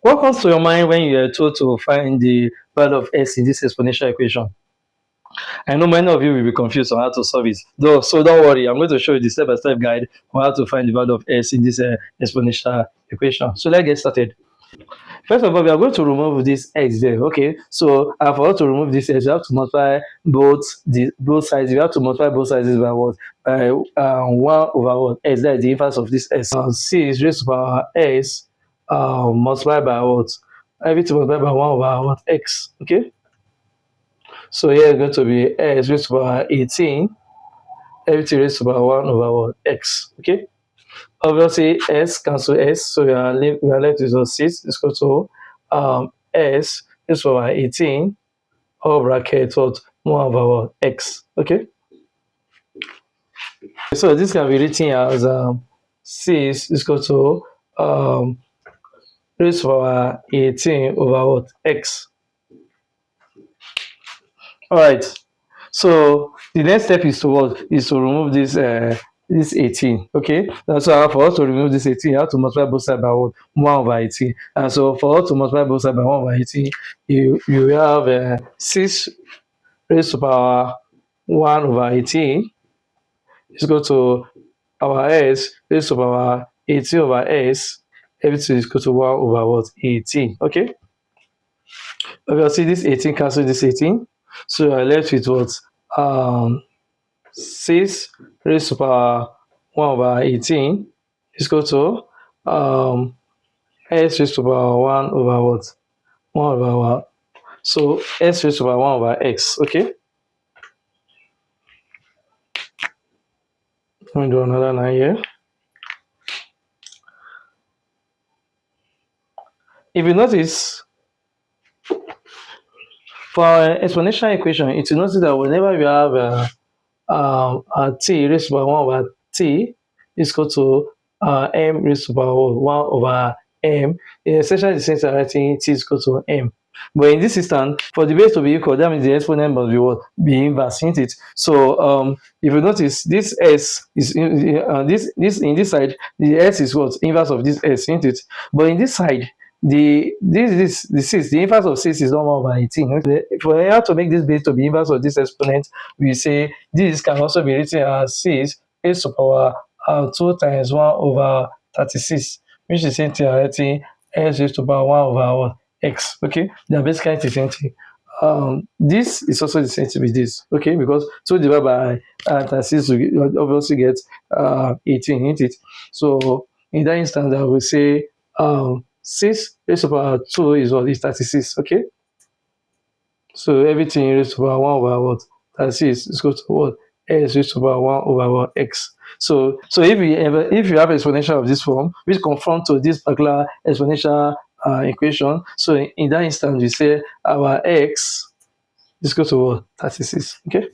What comes to your mind when you are told to find the value of s in this exponential equation? I know many of you will be confused on how to solve it. Though, so don't worry, I'm going to show you the step-by-step guide on how to find the value of s in this exponential equation. So let's get started. First of all, we are going to remove this x there. Okay, so for us to remove this x, you have to multiply both sides. You have to multiply both sides by what? By 1 over what? S. That is the inverse of this s. C is raised to power s multiplied by what? Everything multiplied by 1 over what? X. Okay, so here is going to be s raised to power 18. Everything raised to power 1 over what? X. Okay. Obviously, s cancel s, so we are left with 6 is equal to s is over 18 or bracket what 1 over what? X. Okay. So this can be written as 6 is equal to raised to power 18 over what? X. All right. So the next step is to what? Is to remove this 18. Okay. So for us to remove this 18, you have to multiply both sides by what? 1 over 18. And so for us to multiply both sides by 1 over 18, you have 6 raised to power 1 over 18 is equal to our s raised to power 18 over s. Everything is equal to 1 over what? 18. Okay. Obviously, this 18 cancel this 18. So you are left with what? 6 raised to power 1 over 18 is equal to s raised to power 1 over what? 1 over 1. So s raised to power 1 over x. Okay. Let me do another line here. If you notice, for exponential equation, it will notice that whenever you have a t raised to power 1 over t is equal to m raised to power 1 over m, it's essentially the same as writing t is equal to m. But in this instance, for the base to be equal, that means the exponent must be what? Be inverse, isn't it? So if you notice, this s is this in this side, the s is what? Inverse of this s, isn't it? But in this side, the 6, the inverse of 6 is not 1 over 18. Okay? If we have to make this base to be inverse of this exponent, we say this can also be written as 6 raised to power 2 times 1 over 36, which is same thing as writing s raised to power 1 over x. Okay, they are basically the same thing. This is also the same thing with this. Okay, because 2 divided by 36 will obviously get 18, isn't it? So in that instance, I will say 6 raised to power 2 is what? Is 36. Okay, so everything raised to power 1 over what? 36 is equal to what? S raised to power 1 over what? X. So if you have exponential of this form which conform to this particular exponential equation, so in that instance we say our x is equal to what? 36. Okay.